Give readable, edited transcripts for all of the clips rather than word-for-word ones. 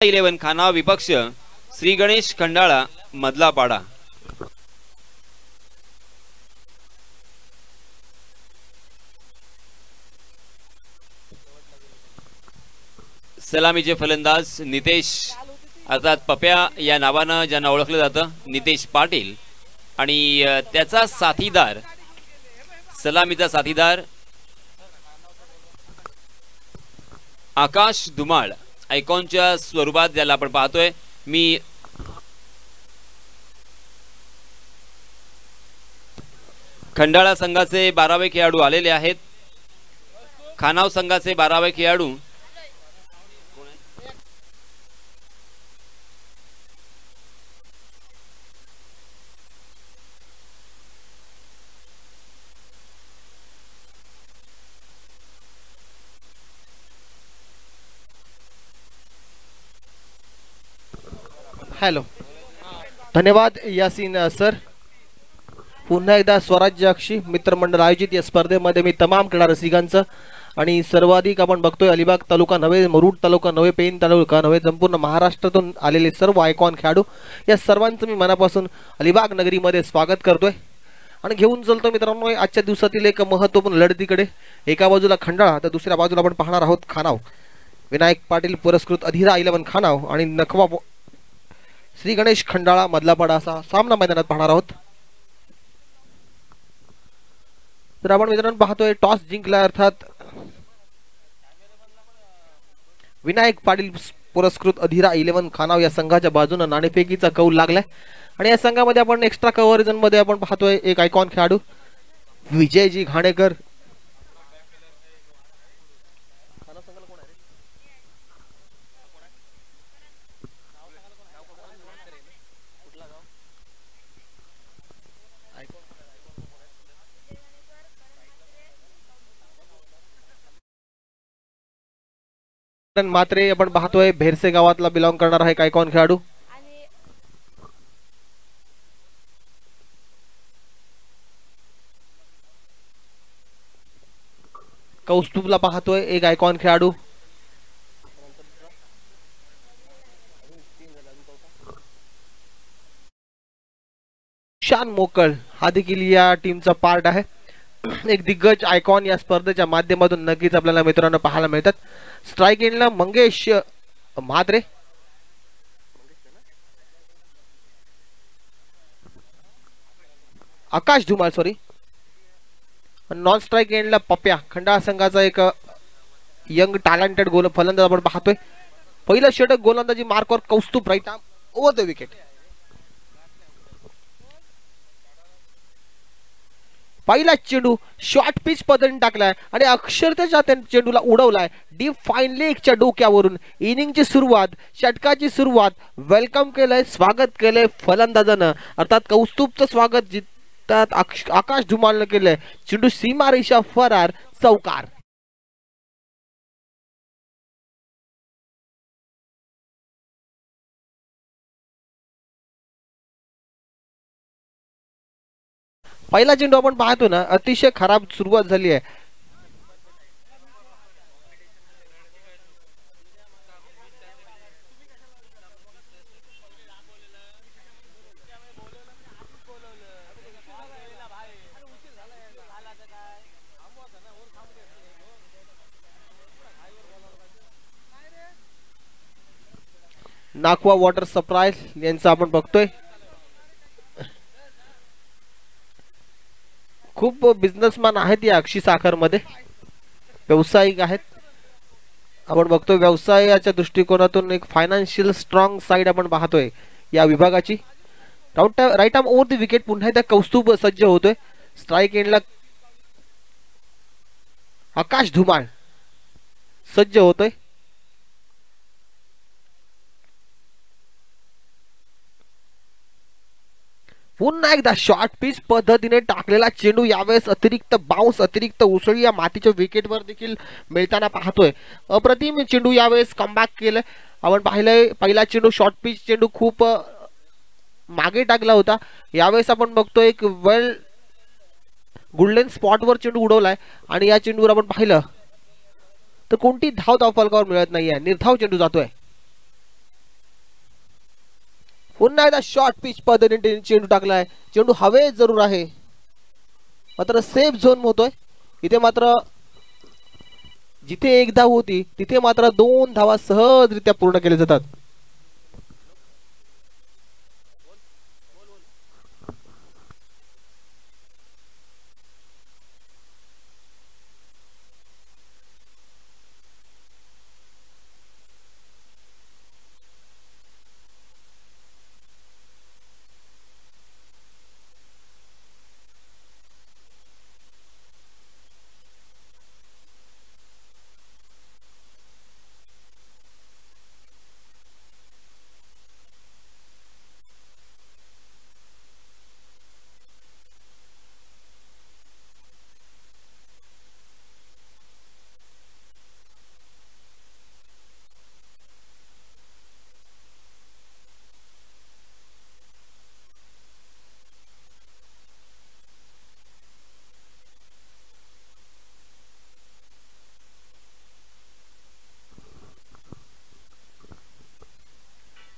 11 खानाव विपक्ष श्री गणेश खंडाळा मधला पाडा। सलामीचे फलंदाज नितेश अर्थात पप्या या नावानं ज्यांना ओळखलं जातं नितेश पाटील आणि त्याचा साथीदार सलामीचा साथीदार आकाश धुमाळ आयकॉनच्या स्वरूपात ज्याला आपण पाहतोय। मी खंडाळा संघाचे 12वे खेळाडू आलेले आहेत। खानाव संघाचे 12वे खेळाडू हॅलो, धन्यवाद यासीन सर। पुन्हा एकदा स्वराज्य अक्षी मित्रमंडळ आयोजित या स्पर्धेमध्ये मी तमाम क्रीडा रसिकांचं आणि सर्वाधिक आपण बघतोय अलिबाग तालुका नव्हे, मुरुड तालुका नव्हे, पेन तालुका नव्हे, संपूर्ण महाराष्ट्रातून आलेले सर्व आयकॉन खेळाडू या सर्वांचं मी मनापासून अलिबाग नगरीमध्ये स्वागत करतोय आणि घेऊन चलतो मित्रांनो आजच्या दिवसातील एक महत्त्वपूर्ण लढतीकडे। एका बाजूला खंडाळा तर दुसऱ्या बाजूला आपण पाहणार आहोत खानाव। विनायक पाटील पुरस्कृत अधिरा 11 खानाव आणि नखवा श्री गणेश खंडाळा मधला पाडा असा सामना मैदानात पाहणार आहोत। तर आपण मित्रांनो पाहतोय टॉस जिंकला अर्थात विनायक पाटील पुरस्कृत अधिरा 11 खानाव या संघाच्या बाजूने नाणेफेकीचा कौल लागलाय आणि या संघामध्ये आपण एक्स्ट्रा कव्हरेजन मध्ये आपण पाहतोय एक आयकॉन खेळाडू विजयजी घाणेकर। मात्रे आपण पाहतोय भेरसे गावातला बिलॉंग करणार आहे आयकॉन खेळाडू। कौस्तुभला पाहतोय एक आयकॉन खेळाडू। शान मोकळ हा देखील या टीमचा पार्ट आहे। एक दिग्गज आयकॉन या स्पर्धेच्या माध्यमातून नक्कीच आपल्याला मित्रांनो पाहायला मिळतात। स्ट्राइक एंडला मंगेश म्हात्रे, आकाश धुमाळ सॉरी, नॉन स्ट्राइक एंडला पप्या खंडाळा संघाचा एक यंग टॅलेंटेड गोल फलंदाज आपण पाहतोय। पहिलं षटक गोलंदाजी मार्कवर Kaustubh right arm over the wicket. पहिला चेंडू शॉर्ट पिच पद्धतीने टाकलाय आणि अक्षरशः त्या चेंडूला उडवलाय डीप फाईन लेगच्या डोक्यावरून। इनिंगची सुरुवात षटकाची सुरुवात वेलकम केलंय, स्वागत केलंय फलंदाजानं अर्थात कौस्तुभचं स्वागत जितात आकाश धुमाळनं केलंय। चेंडू सीमारेषा फरार चौकार। पहिला चेंडू आपण पाहतो ना अतिशय खराब सुरुवात झाली आहे। नाकवा वॉटर सप्लाय यांचा आपण बघतोय खूप बिझनेसमॅन आहेत या अक्षी साखर मध्ये, व्यावसायिक आहेत। आपण बघतोय व्यवसायाच्या दृष्टिकोनातून एक फायनान्शियल स्ट्रॉंग साइड आपण पाहतोय या विभागाची। Right arm over the wicket पुन्हा एकदा कौस्तुभ सज्ज होतोय। स्ट्राइक एंडला आकाश धुमाळ सज्ज होतोय। पुन्हा एकदा शॉर्ट पिच पद्धतीने टाकलेला चेंडू यावेळेस अतिरिक्त बाउन्स अतिरिक्त उसळी या मातीच्या विकेटवर देखील मिळताना पाहतोय। अप्रतिम चेंडू यावेळेस कमबॅक केलं। आपण पाहिलंय पहिला चेंडू शॉर्ट पिच चेंडू खूप मागे टाकला होता, यावेळेस आपण बघतोय एक वेल गोल्डन स्पॉटवर चेंडू उडवलाय आणि या चेंडूवर आपण पाहिलं तर कोणती धाव फलकावर मिळत नाहीये, निर्धाव चेंडू जातोय। पुन्हा एकदा शॉर्ट पिच पद्धतीने चेंडू टाकलाय. चेंडू हवेत जरूर आहे, मात्र सेफ झोन होतोय इथे. मात्र जिथे एक धाव होती तिथे मात्र 2 धावा सहजरित्या पूर्ण केले जातात.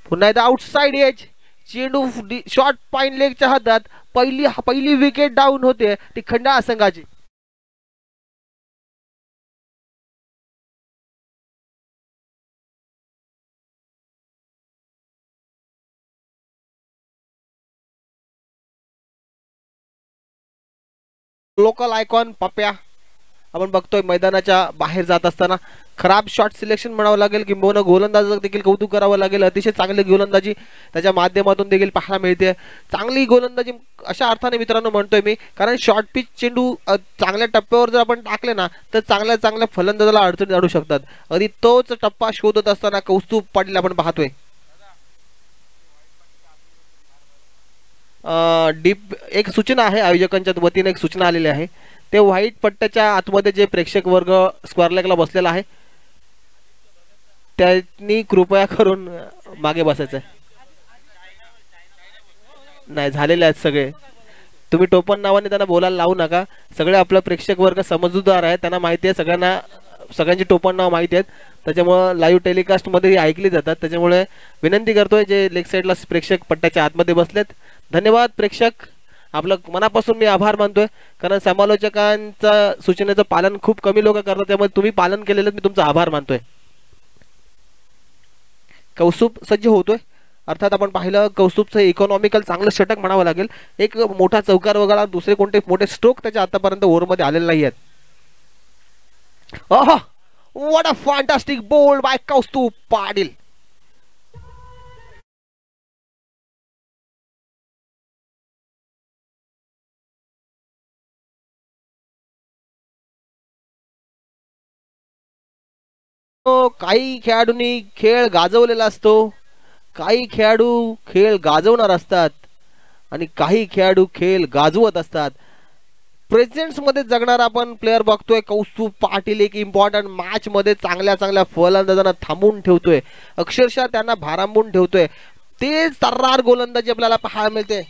पुन्हा एकदा आउटसाइड एज. चेंडू शॉर्ट पाईन लेगच्या हातात. पहिली विकेट डाऊन होते ती खंडाळा संघाची. लोकल आयकॉन पप्या आपण बघतोय मैदानाच्या बाहेर जात असताना खराब शॉट सिलेक्शन म्हणावं लागेल, किंबहुना गोलंदाजाचं देखील कौतुक करावं लागेल. अतिशय चांगली गोलंदाजी त्याच्या माध्यमातून देखील पाहायला मिळते. चांगली गोलंदाजी अशा अर्थाने मित्रांनो म्हणतोय मी, कारण शॉर्ट पिच चेंडू चांगल्या टप्प्यावर जर आपण टाकले ना तर चांगल्या फलंदाजाला अडचणी आणू शकतात. आणि तोच टप्पा शोधत असताना कौस्तुभ पाटील आपण पाहतोय. डीप एक सूचना आहे, आयोजकांच्या वतीने एक सूचना आलेली आहे. ते व्हाईट पट्ट्याच्या आतमध्ये जे प्रेक्षक वर्ग स्क्वेअर लेगला बसलेला आहे त्यांनी कृपया करून मागे बसायचं. नाही झालेले आहेत सगळे. तुम्ही टोपण नावाने त्यांना बोलायला लावू नका. सगळे आपला प्रेक्षक वर्ग समजूतदार आहे, त्यांना माहिती आहे, सगळ्यांची टोपण नाव माहिती आहेत. त्याच्यामुळं लाईव्ह टेलिकास्ट मध्ये ऐकली जातात. त्याच्यामुळे विनंती करतोय जे लेग साईडला प्रेक्षक पट्ट्याच्या आतमध्ये बसलेत, धन्यवाद प्रेक्षक, आपलं मनापासून मी आभार मानतोय. कारण समालोचकांच्या सूचनेचं पालन खूप कमी लोक करतात, त्यामुळे तुम्ही पालन केलेलं मी तुमचा आभार मानतोय. कौस्तुभ सज्ज होतोय. अर्थात आपण पाहिलं कौस्तुभचं इकॉनॉमिकल चांगलं षटक म्हणावं लागेल. एक मोठा चौकार वगैरे दुसरे कोणते मोठे स्ट्रोक त्याच्या आतापर्यंत ओव्हरमध्ये आलेले नाही आहेत. What a fantastic ball bye Kaustubh Patil. काही खेळाडूंनी खेळ गाजवलेला असतो, काही खेळाडू खेळ गाजवणार असतात आणि काही खेळाडू खेळ गाजवत असतात. प्रेझेंट्स मध्ये जगणारा आपण प्लेयर बघतोय कौस्तुभ पाटील. एक इम्पॉर्टंट मॅच मध्ये चांगल्या फलंदाजांना थांबून ठेवतोय, अक्षरशः त्यांना भारांबून ठेवतोय. तेच तर्रार गोलंदाजी आपल्याला पाहायला मिळते.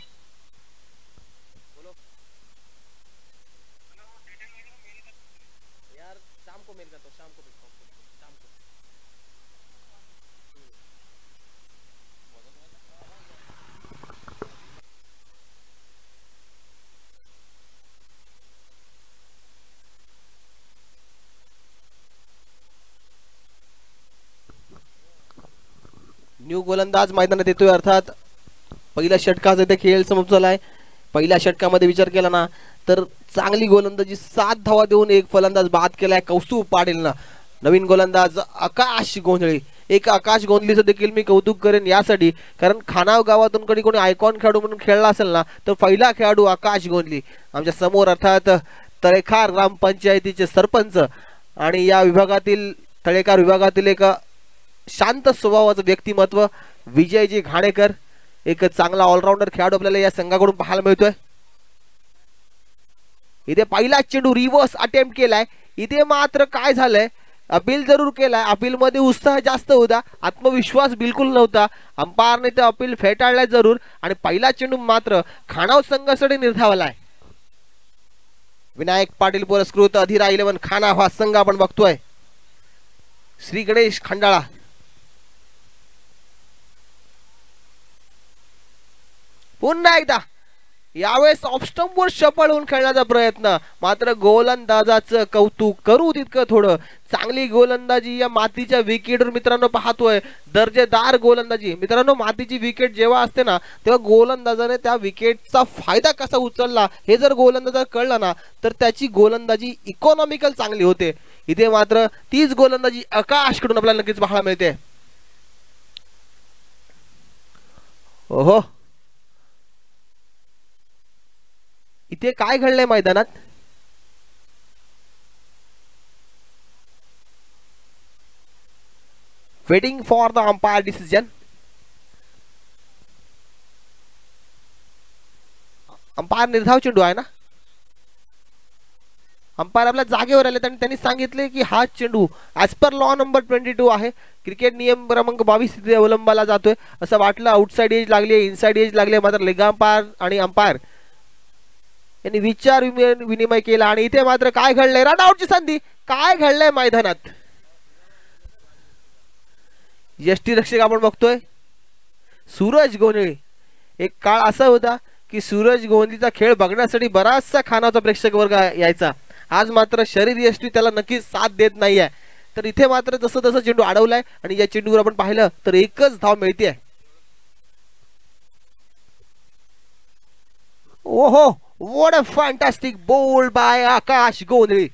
न्यू गोलंदाज मैदानात येतोय. अर्थात पहिल्या षटकाचा इथे खेळ समोर झालाय. पहिल्या षटकामध्ये विचार केला ना तर चांगली गोलंदाजी, 7 धावा देऊन एक फलंदाज बाद केलाय कौस्तुभ पाटीलनं. नवीन गोलंदाज आकाश गोंधळे. एक आकाश गोंधळीचं देखील मी कौतुक करेन यासाठी, कारण खानाव गावातून कधी कोणी आयकॉन खेळाडू म्हणून खेळला असेल ना तर पहिला खेळाडू आकाश गोंधळी आमच्या समोर. अर्थात तळेखार ग्रामपंचायतीचे सरपंच आणि या विभागातील तळेखार विभागातील एक शांत स्वभावाचं व्यक्तिमत्व विजयजी घाणेकर. एक चांगला ऑलराऊंडर खेळाडू आपल्याला या संघाकडून पाहायला मिळतोय. इथे पहिला चेंडू रिव्हर्स अटेम्प्ट केलाय. इथे मात्र काय झालंय, अपील जरूर केलाय. अपील मध्ये उत्साह जास्त होता, आत्मविश्वास बिलकुल नव्हता. अंपायरने ते अपील फेटाळलाय जरूर आणि पहिला चेंडू मात्र खानाव संघासाठी निर्धावलाय. विनायक पाटील पुरस्कृत अधिरा 11 खानाव हा संघ आपण बघतोय. श्री गणेश खंडाळा. पुन्हा एकदा यावेळेस ऑफ स्टंपवर शफल होऊन खेळण्याचा प्रयत्न, मात्र गोलंदाजाचं कौतुक करू तितकं थोडं. चांगली गोलंदाजी या मातीच्या विकेटवर मित्रांनो पाहतोय, दर्जेदार गोलंदाजी. मित्रांनो मातीची विकेट जेव्हा असते ना तेव्हा गोलंदाजाने त्या विकेटचा फायदा कसा उचलला हे जर गोलंदाजाला कळलं ना तर त्याची गोलंदाजी इकॉनॉमिकल चांगली होते. इथे मात्र तीच गोलंदाजी आकाशकडून आपल्याला नक्कीच पाहायला मिळते. ओहो, इथे काय घडलंय मैदानात? Waiting for the umpire decision. Umpire निर्धाव चेंडू आहे ना, अंपायर आपल्या जागेवर आले आणि त्यांनी सांगितले की हा चेंडू ऍज पर लॉ नंबर 22 आहे, क्रिकेट नियम क्रमांक 22 इथे अवलंबाला जातोय. असं वाटलं आउटसाइड एज लागली, इनसाइड एज लागले, मात्र लेग अंपायर आणि अंपायर यांनी विचार विनिमय केला आणि इथे मात्र काय घडलंय? रन आउटची संधी. काय घडलंय मैदानात? यष्टीरक्षक आपण बघतोय सूरज गोंधळी. एक काळ असा होता की सूरज गोंधळीचा खेळ बघण्यासाठी बराचसा खानाचा प्रेक्षक वर्ग यायचा. आज मात्र शरीर यष्टी त्याला नक्कीच साथ देत नाहीये. तर इथे मात्र जसं तसं चेंडू अडवलाय आणि या चेंडूवर आपण पाहिलं तर एकच धाव मिळते. ओहो, what a fantastic ball by Akash Gondhali.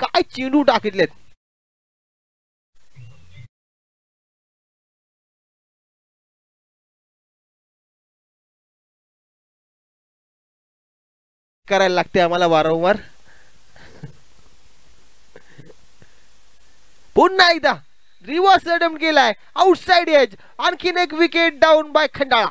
काय चेंडू टाकितलेत. करायला लागते आम्हाला वारंवार. पुन्हा एकदा रिव्हर्स अटेम्प्ट केलाय, आउटसाइड एज. आणखीन एक विकेट डाऊन बाय खंडाळा.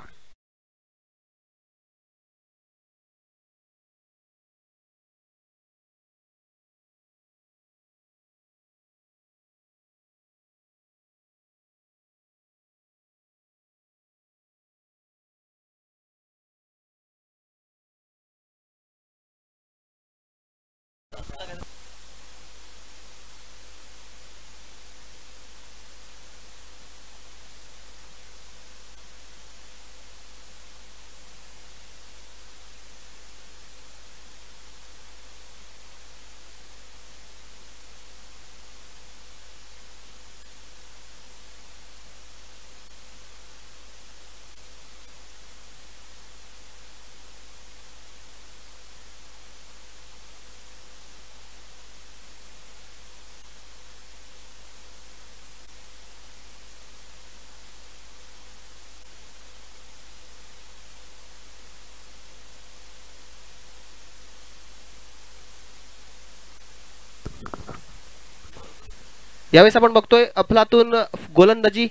यावेळेस आपण बघतोय अफलातून गोलंदाजी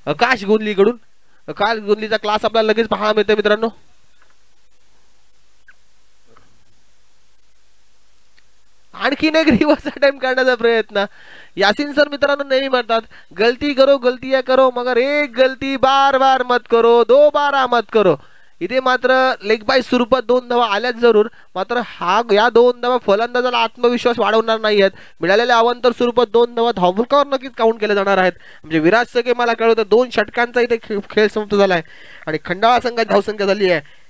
आकाश गोंधळीकडून. आकाश गोंधळीचा क्लास आपल्याला लगेच पाहायला मिळतोय मित्रांनो. आणखीन एक रिव्हर्स अटेम्प्ट करण्याचा प्रयत्न. यासीन सर मित्रांनो नेहमी म्हणतात गलती करो गलतियां करो मगर एक गलती बार बार मत करो, दोबारा मत करो. इथे मात्र लेग बाय स्वरूपात 2 धावा आल्याच जरूर, मात्र या 2 धावा फलंदाजाला आत्मविश्वास वाढवणार नाही आहेत. मिळालेल्या अवांतर स्वरूपात 2 धावा धावफलकावर नक्कीच काउंट केले जाणार आहेत. म्हणजे विराट सगळे मला कळवतं 2 षटकांचा इथे खेळ समाप्त झालाय आणि खंडाळा संघाची धावसंख्या झाली आहे.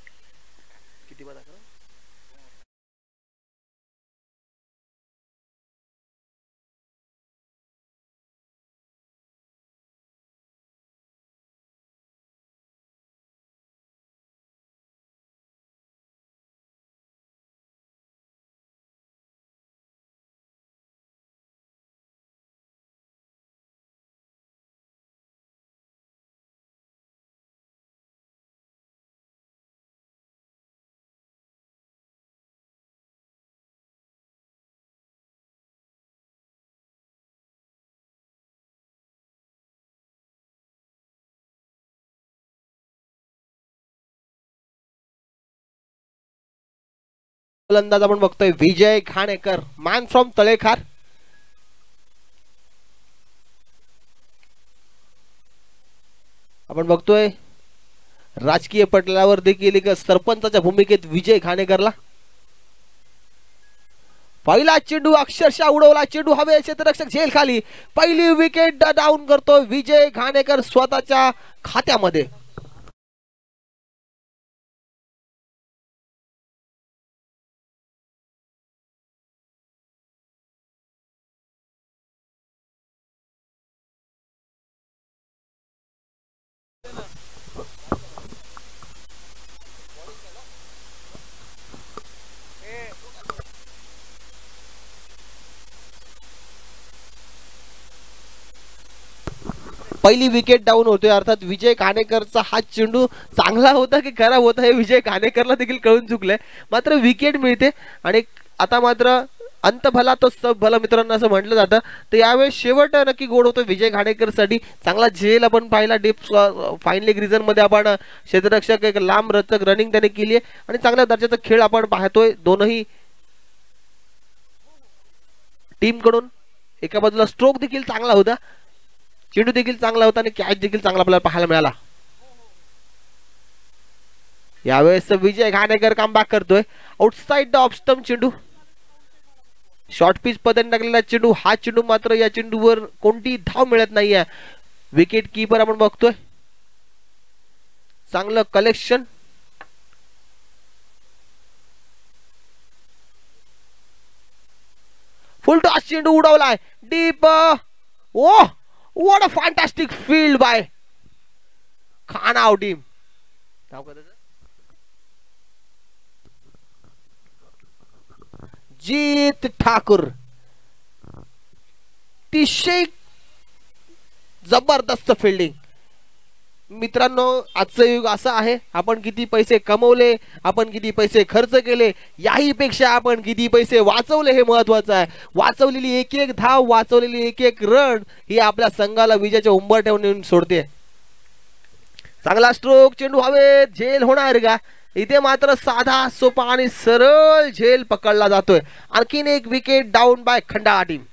गोलंदाज आपण बघतोय विजय घाणेकर, मॅन फ्रॉम तळेखार. आपण बघतोय राजकीय पटलावर देखील एक सरपंचाच्या भूमिकेत विजय घाणेकरला. पहिला चेंडू अक्षरशः उडवला, चेंडू हवे, क्षेत्ररक्षक झेल खाली. पहिली विकेट डाऊन करतो विजय घाणेकर स्वतःच्या खात्यामध्ये. पहिली विकेट डाऊन होते, अर्थात विजय घाणेकरचा हा चेंडू चांगला होता की खराब होता हे विजय घाणेकरला देखील कळून चुकलंय, मात्र विकेट मिळते आणि आता मात्र अंत भला तो सब भला मित्रांनो असं म्हटलं जातं. तर यावेळेस शेवट नक्की गोड होतो विजय घाणेकरसाठी. चांगला झेल आपण पाहिला डीप फाईन लेग रिजन मध्ये, आपण क्षेत्ररक्षक एक लांब रचक रनिंग त्याने केली आहे आणि चांगल्या दर्जाचा खेळ आपण पाहतोय दोनही टीम कडून. एका बाजूला स्ट्रोक देखील चांगला होता, चेंडू देखील चांगला होता आणि कॅच देखील चांगला आपल्याला पाहायला मिळाला. यावेळेस विजय घाणेकर कमबॅक करतोय. आउटसाइड द ऑफ स्टंप चेंडू, शॉर्ट पिच पद्धतीने टाकलेला चेंडू. हा चेंडू मात्र या चेंडूवर कोणती धाव मिळत नाहीये. विकेट कीपर आपण बघतोय, चांगलं कलेक्शन. फुल टॉस चेंडू उडवलाय deep. Oh what a fantastic field by खानाव टीम. जीत ठाकूर, अतिशय जबरदस्त फिल्डिंग. मित्रांनो आजचं युग असं आहे, आपण किती पैसे कमवले, आपण किती पैसे खर्च केले, याही पेक्षा आपण किती पैसे वाचवले हे महत्वाचं आहे. वाचवलेली एक एक धाव, वाचवलेली एक एक रन ही आपल्या संघाला विजयाच्या उंबरठ्यावर नेऊन सोडते. चांगला स्ट्रोक, चेंडू हवेत, झेल होणार का? इथे मात्र साधा सोपा आणि सरळ झेल पकडला जातोय. आणखीन एक wicket down by Khandala team.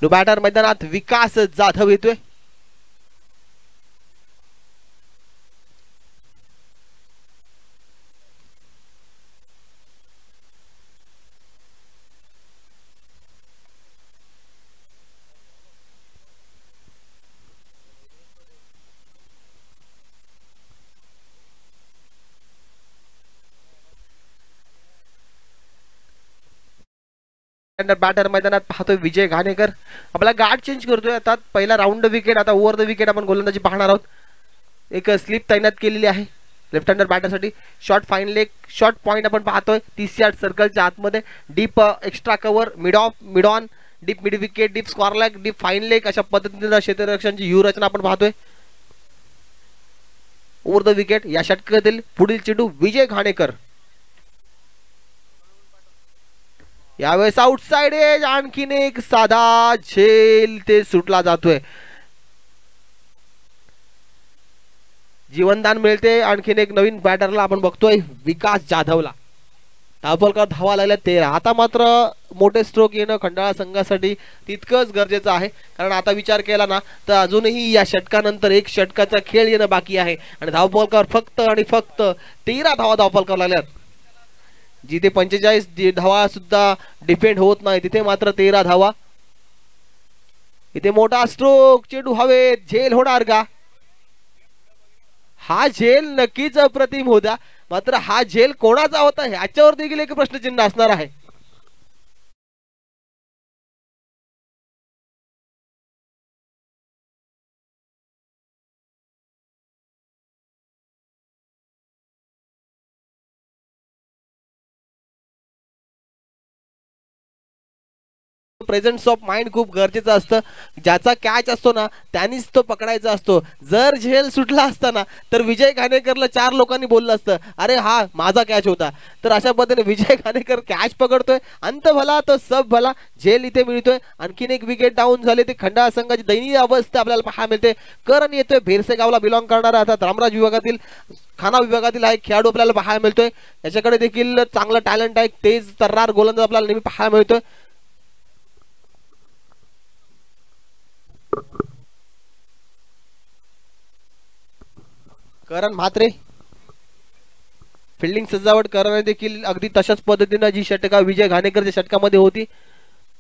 Batter मैदानात विकास जाधव येतोय. बॅटर मैदानात पाहतोय विजय घाणेकर. आपला गार्ड चेंज करतोय. आता पहिला राऊंड विकेट, आता ओव्हर द विकेट आपण गोलंदाजी पाहणार आहोत. एक स्लिप तैनात केलेली आहे लेफ्ट हँडर बॅटरसाठी. Short fine leg, short point आपण पाहतोय 30 यार्ड सर्कलच्या आतमध्ये. Deep extra cover, mid off, mid on, deep mid wicket, deep square leg, deep fine leg, अशा पद्धतीने क्षेत्ररक्षणाची यू रचना आपण पाहतोय. ओव्हर द विकेट या षटकातील पुढील चेंडू विजय घाणेकर. यावेळेस आउटसाइड एज, आणखीन एक साधा झेल ते सुटला जातोय. जीवनदान मिळते आणखीन एक नवीन बॅटरला आपण बघतोय विकास जाधवला. धावफलकावर धावा लागल्या 13. आता मात्र मोठे स्ट्रोक येणं खंडाळा संघासाठी तितकंच गरजेचं आहे, कारण आता विचार केला ना तर अजूनही या षटकानंतर एक षटकाचा खेळ येणं बाकी आहे आणि धावफलकावर फक्त आणि फक्त 13 धावा धावफलकावर लागल्यात. जिथे 45 धावा सुद्धा डिफेंड होत नाही तिथे मात्र 13 धावा. इथे मोठा स्ट्रोक, चेंडू हवेत, झेल होणार का? हा झेल नक्कीच अप्रतिम होता, मात्र हा झेल कोणाचा होता ह्याच्यावर देखील एक प्रश्नचिन्ह असणार आहे. प्रेझेन्स ऑफ माइंड खूप गरजेचं असतं. ज्याचा कॅच असतो ना त्यांनीच तो पकडायचा असतो. जर झेल सुटला असताना तर विजय घाणेकरला 4 लोकांनी बोललं असतं अरे हा माझा कॅच होता. तर अशा पद्धतीने विजय घाणेकर कॅच पकडतोय. अंत भला तो सब भला, झेल इथे मिळतोय. आणखीन एक विकेट डाऊन झाले. ते खंडाळा संघाची दयनीय अवस्था आपल्याला पाहायला मिळते. करण येतोय भेरसे गावला बिलॉंग करणारा, आता रामराज विभागातील खाना विभागातील हा एक खेळाडू आपल्याला पाहायला मिळतोय. याच्याकडे देखील चांगलं टॅलेंट आहे. तेज तर्रार गोलंदाज आपल्याला नेहमी पाहायला मिळतोय. करण म्हात्रे फिल्डिंग सजावट करणे देखील अगदी तशाच पद्धतीने जी षटका विजय घाणेकरच्या षटकामध्ये होती.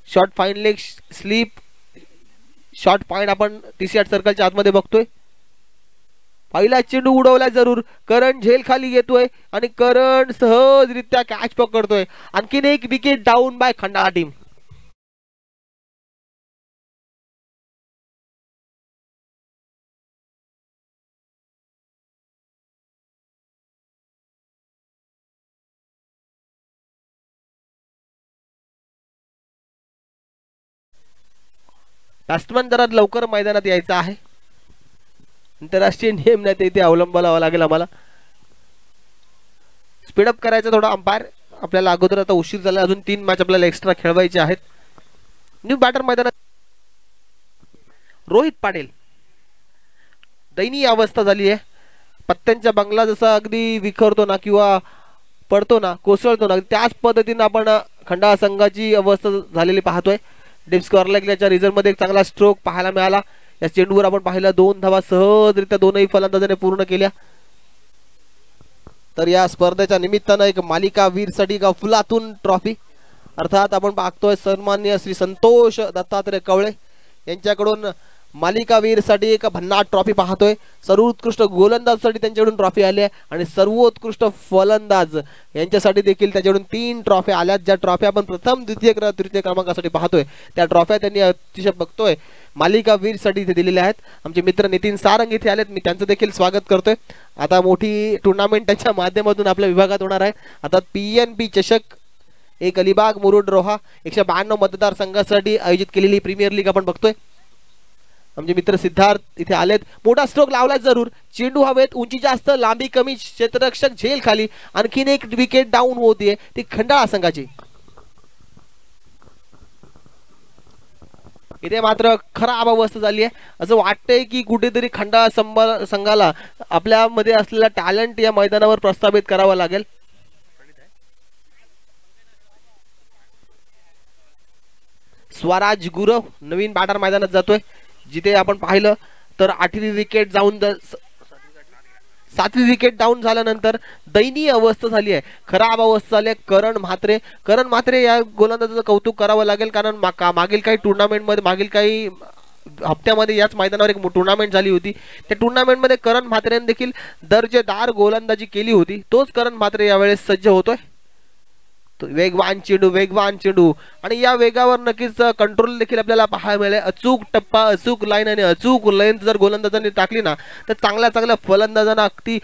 Short fine leg, sleep, short point आपण 30 यार्ड सर्कलच्या आतमध्ये बघतोय. पहिला चेंडू उडवला जरूर. करण झेल खाली येतोय आणि करण सहजरित्या कॅच पकडतोय. आणखीन एक wicket down by Khandala team. Batsman जरा लवकर मैदानात यायचा आहे. आंतरराष्ट्रीय नियम नाही ते अवलंबावं लागेल आम्हाला. स्पीडअप करायचं थोडं अंपायर आपल्याला. अगोदर आता उशीर झाला, अजून 3 मॅच आपल्याला एक्स्ट्रा खेळवायचे आहेत. न्यू बॅटर मैदानात रोहित पाटील. दयनीय अवस्था झाली आहे. पत्त्यांचा बंगला जसा अगदी विखरतो ना किंवा पडतो ना, कोसळतो ना, त्याच पद्धतीने आपण खंडाळा संघाची अवस्था झालेली पाहतोय. डीप स्क्वेअरला गेल्याच्या रिझल्टमध्ये एक चांगला स्ट्रोक पाहायला मिळाला. या चेंडूवर आपण पाहिलं 2 धावा सहजरित्या दोनही फलंदाजाने पूर्ण केल्या. तर या स्पर्धेच्या निमित्तानं एक मालिका वीरसाठी फुलातून ट्रॉफी अर्थात आपण पाहतोय सन्माननीय श्री संतोष दत्तात्रय कवळे यांच्याकडून मालिकावीरसाठी एक भन्नाट ट्रॉफी पाहतोय. सर्वोत्कृष्ट गोलंदाजसाठी त्यांच्याकडून ट्रॉफी आली आहे आणि सर्वोत्कृष्ट फलंदाज यांच्यासाठी देखील त्याच्याकडून 3 ट्रॉफी आल्यात. ज्या ट्रॉफी आपण प्रथम द्वितीय तृतीय क्रमांकासाठी पाहतोय त्या ट्रॉफ्या त्यांनी अतिशय बघतोय मालिकावीरसाठी इथे दिलेल्या आहेत. आमचे मित्र नितीन सारंग इथे आलेत, मी त्यांचं देखील स्वागत करतोय. आता मोठी टुर्नामेंट त्यांच्या माध्यमातून आपल्या विभागात होणार आहे. आता PNP चषक एक अलिबाग मुरुड रोहा 152 मतदारसंघासाठी आयोजित केलेली प्रीमियर लीग आपण बघतोय. आमचे मित्र सिद्धार्थ इथे आलेत. मोठा स्ट्रोक लावला जरूर. चेंडू हवेत, उंची जास्त, लांबी कमी, क्षेत्ररक्षक झेल खाली. आणखीन एक विकेट डाऊन होतीये ती खंडाळा संघाची. इथे मात्र खराब अवस्था झाली आहे. असं वाटतंय की कुठेतरी खंडाळा संघाला आपल्यामध्ये असलेला टॅलेंट या मैदानावर प्रस्थापित करावा लागेल. स्वराज गुरव नवीन बॅटर मैदानात जातोय. जिथे आपण पाहिलं तर 8वी विकेट जाऊन 7वी विकेट डाऊन झाल्यानंतर दयनीय अवस्था झाली आहे, खराब अवस्था झाली आहे. करण म्हात्रे या गोलंदाजाचं कौतुक करावं लागेल. कारण मागील काही टुर्नामेंटमध्ये मागील काही हप्त्यामध्ये याच मैदानावर एक टुर्नामेंट झाली होती. त्या टुर्नामेंटमध्ये करण म्हात्रेने देखील दर्जेदार गोलंदाजी केली होती. तोच करण म्हात्रे यावेळेस सज्ज होतोय. वेगवान चेंडू आणि या वेगावर नक्कीच कंट्रोल देखील आपल्याला पाहायला मिळेल. अचूक टप्पा, अचूक लाईन आणि अचूक लेंथ जर गोलंदाजांनी टाकली ना तर चांगल्या फलंदाजांना अगदी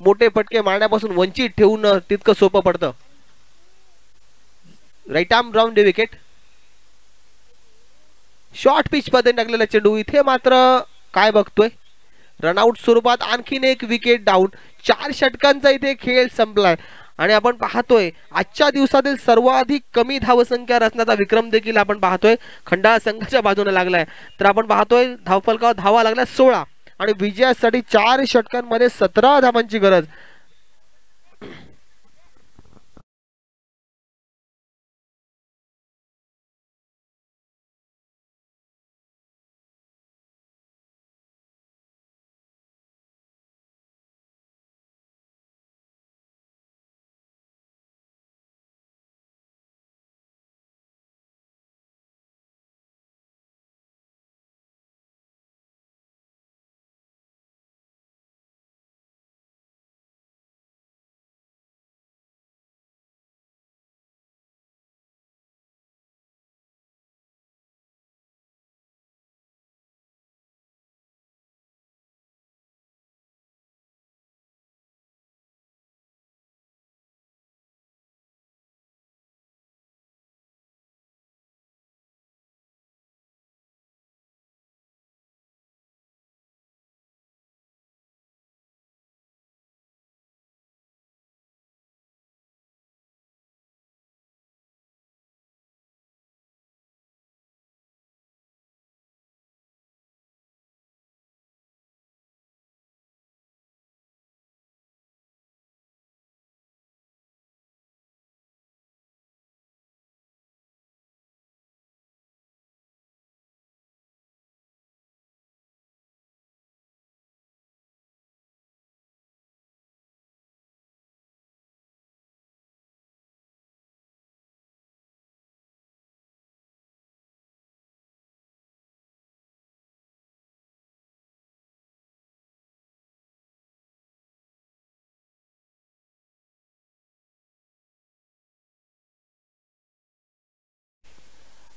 मोठे फटके मारण्यापासून वंचित ठेवून तितकं सोपं पडतं. Right arm round wicket. Short pitch मध्ये टाकलेला चेंडू. इथे मात्र काय बघतोय, रनआउट स्वरूपात आणखीन एक विकेट डाऊन. 4 षटकांचा इथे खेळ संपलाय आणि आपण पाहतोय आजच्या दिवसातील सर्वाधिक कमी धावसंख्या रचण्याचा विक्रम देखील आपण पाहतोय खंडाळा संघाच्या बाजूने लागलाय. तर आपण पाहतोय धावफलकावर धावा लागल्या 16 आणि विजयासाठी 4 षटकांमध्ये 17 धावांची गरज.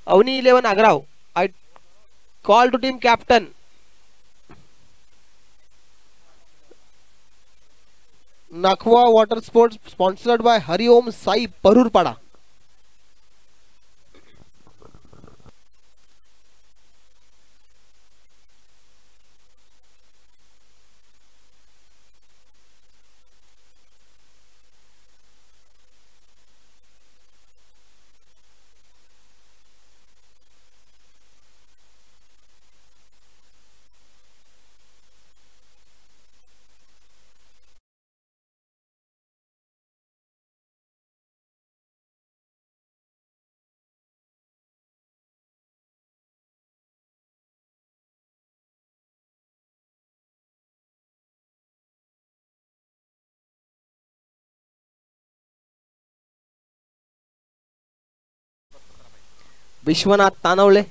Avni 11 Agrav, I call to team captain Nakhwa Water Sports, sponsored by Hari Om Sai Parurpada. Vishwanath तानवले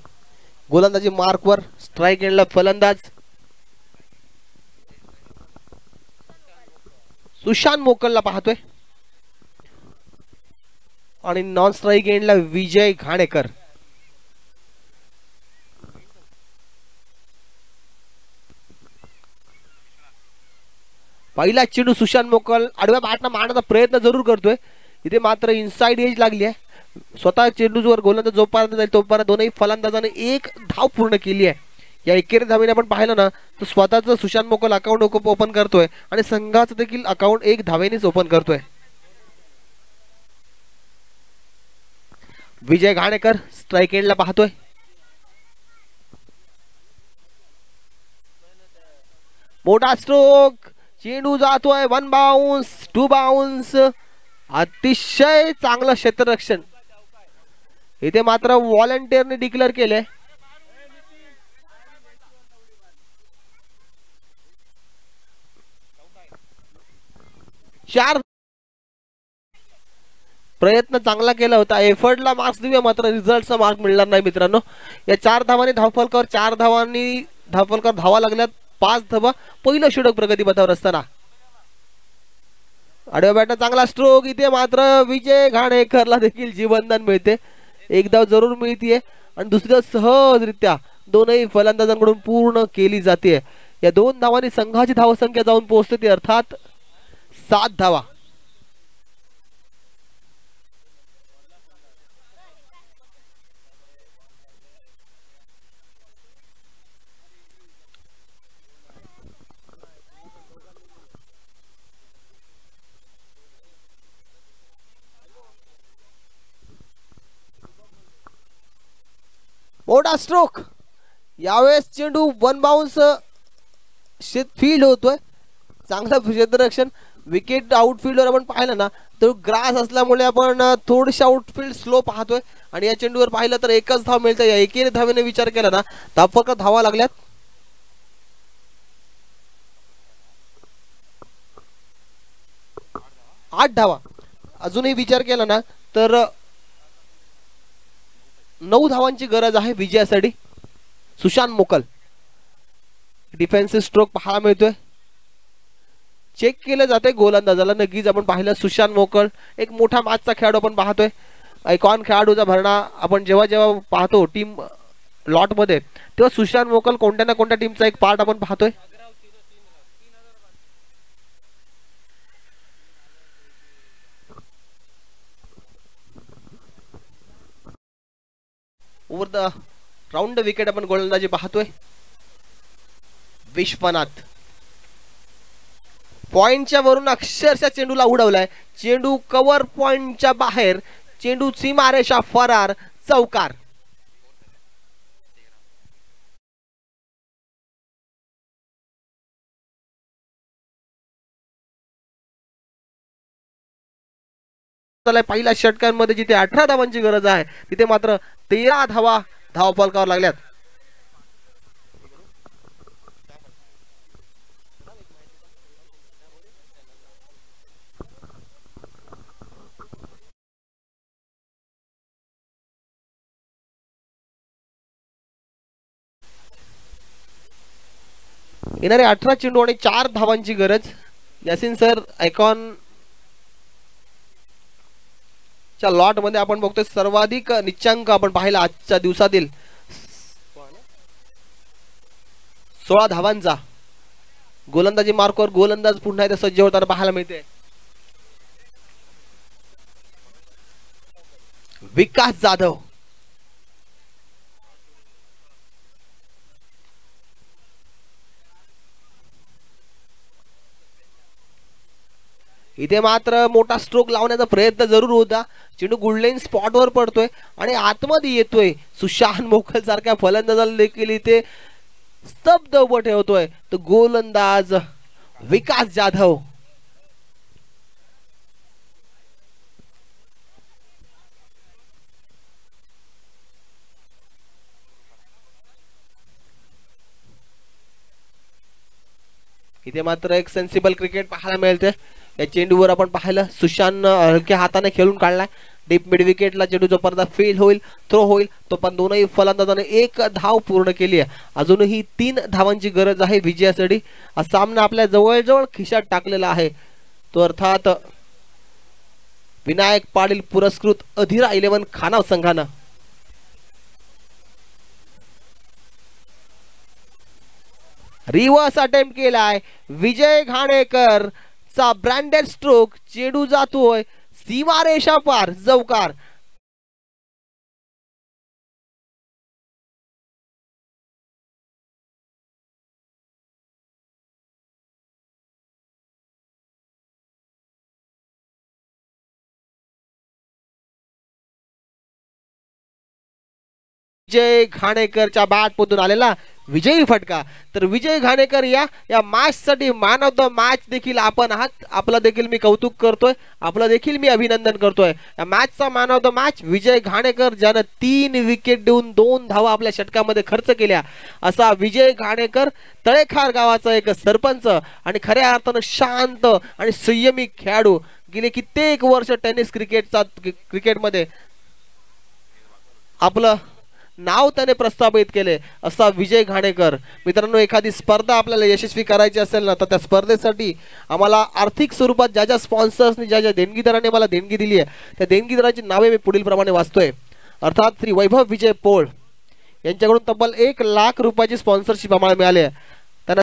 गोलंदाजी मार्कवर, स्ट्राईक एंडला फलंदाज सुशांत मोकलला पाहतोय आणि नॉन स्ट्राईक एंडला विजय घाणेकर. पहिला चेंडू सुशांत मोकल आडव्या बॅटनं मारण्याचा प्रयत्न जरूर करतोय. इथे मात्र इनसाइड एज लागली आहे. स्वतः चेंडूवर गोलंदाज जोपर्यंत जाईल तोपर्यंत दोनही फलंदाजाने एक धाव पूर्ण केली आहे. या एकेरी धावेने आपण पाहिलं ना तर स्वतःचं सुशांत मोकल अकाउंट ओपन करतोय आणि संघाचं देखील अकाउंट एक धावेनेच ओपन करतोय. विजय घाणेकर स्ट्राईक एंडला पाहतोय. मोठा स्ट्रोक, चेंडू जातोय 1 बाउन्स 2 बाउन्स. अतिशय चांगलं क्षेत्ररक्षण इथे मात्र व्हॉलंटियरने डिक्लेअर केले. चार प्रयत्न चांगला केला होता, एफर्टला मार्क्स देऊया मात्र रिझल्टचा मार्क मिळणार नाही मित्रांनो. या 4 धावांनी धावफलकावर 4 धावांनी धावफलकावर धावा लागल्यात 5 धावा. पहिलं षटक प्रगतीपथावर असताना आडव्या बॅटनं चांगला स्ट्रोक. इथे मात्र विजय घाणेकरला देखील जीवनदान मिळते. एक धाव जरूर मिळतीये आणि दुसरी धाव सहजरित्या दोनही फलंदाजांकडून पूर्ण केली जाते. या 2 धावांनी संघाची धावसंख्या जाऊन पोहोचते ती अर्थात 7 धावा. मोठा स्ट्रोक, यावेळेस चेंडू 1 बाउन्स फील्ड होतोय. चांगलं क्षेत्ररक्षण. विकेट आउटफील्डवर आपण पाहिलं ना तर ग्रास असल्यामुळे आपण थोडीशी आउटफील्ड स्लो पाहतोय आणि या चेंडूवर पाहिलं तर एकच धाव मिळते. या एकेरी धावेने विचार केला ना धावफलकात धावा लागल्यात 8 धावा. अजूनही विचार केला ना तर 9 धावांची गरज आहे विजयासाठी. सुशांत मोकल डिफेन्सिव्ह स्ट्रोक पाहायला मिळतोय. चेक केलं जाते गोलंदाजाला. नक्कीच आपण पाहिलं सुशांत मोकल एक मोठा मॅचचा खेळाडू आपण पाहतोय. आयकॉन खेळाडूचा भरणा आपण जेव्हा जेव्हा पाहतो टीम लॉट मध्ये तेव्हा सुशांत मोकल कोणत्या ना कोणत्या टीमचा एक पार्ट आपण पाहतोय. ओव्हर द राऊंड विकेट आपण गोलंदाजी पाहतोय. विश्वनाथ पॉइंटच्या वरून अक्षरशः चेंडूला उडवलाय. चेंडू कव्हर पॉइंटच्या बाहेर, चेंडू सीमारेषा फरार, चौकार. पहिल्या षटकांमध्ये जिथे 18 धावांची गरज आहे तिथे मात्र 13 धावा धावफलकावर लागल्यात. येणारे 18 चेंडू आणि 4 धावांची गरज. यासिन सर आयकॉन च्या लॉट मध्ये आपण बघतोय सर्वाधिक निच्चांक आपण पाहिला आजच्या दिवसातील 16 धावांचा. गोलंदाजी मार्कवर गोलंदाज पुन्हा एकदा सज्ज होताना पाहायला मिळते. विकास जाधव इथे मात्र मोठा स्ट्रोक लावण्याचा प्रयत्न जरूर होता. चेंडू गुडलाईन स्पॉटवर पडतोय आणि आतमध्ये येतोय. सुशांत मोकल सारख्या फलंदाजाला देखील इथे स्तब्ध उभं ठेवतोय तो गोलंदाज विकास जाधव. इथे मात्र एक सेन्सिबल क्रिकेट पाहायला मिळते. या चेंडूवर आपण पाहिलं सुशांत हलक्या हाताने खेळून काढलाय डीप मिड विकेटला चेंडूचा पडदा फेल होईल, थ्रो होईल. तो पण दोनही फलंदाजाने एक धाव पूर्ण केली आहे. अजूनही 3 धावांची गरज आहे विजयासाठी. हा सामना आपल्या जवळजवळ खिशात टाकलेला आहे. तो अर्थात विनायक पाटील पुरस्कृत अधिरा 11 खानाव संघानं. रिव्हर्स अटेम्प्ट केलाय विजय घाणेकर चा ब्रँडेड स्ट्रोक. चेंडू जातोय सीमारेषा पार, चौकार. विजय घाणेकरच्या बॅट मधून आलेला विजयी फटका. तर विजय घाणेकर या मॅच साठी मॅन ऑफ द मॅच देखील आपण आहात. आपलं देखील मी कौतुक करतोय, आपलं देखील मी अभिनंदन करतोय. या मॅचचा मॅन ऑफ द मॅच विजय घाणेकर, ज्यानं 3 विकेट देऊन 2 धावा आपल्या षटकामध्ये खर्च केल्या. असा विजय घाणेकर तळेखार गावाचा एक सरपंच आणि खऱ्या अर्थानं शांत आणि संयमी खेळाडू. गेले कित्येक वर्ष टेनिस क्रिकेटमध्ये आपलं नाव त्याने प्रस्थापित केले असा विजय घाणेकर. मित्रांनो, एखादी स्पर्धा आपल्याला यशस्वी करायची असेल ना, तर त्या स्पर्धेसाठी आम्हाला आर्थिक स्वरूपात ज्या ज्या स्पॉन्सर्सनी ज्या ज्या देणगीदारांनी मला देणगी दिली आहे, त्या देणगीदारांची नावे मी पुढील प्रमाणे वाचतोय. अर्थात श्री वैभव विजय पोळ यांच्याकडून तब्बल 1 लाख रुपयाची स्पॉन्सरशिप आम्हाला मिळाली आहे.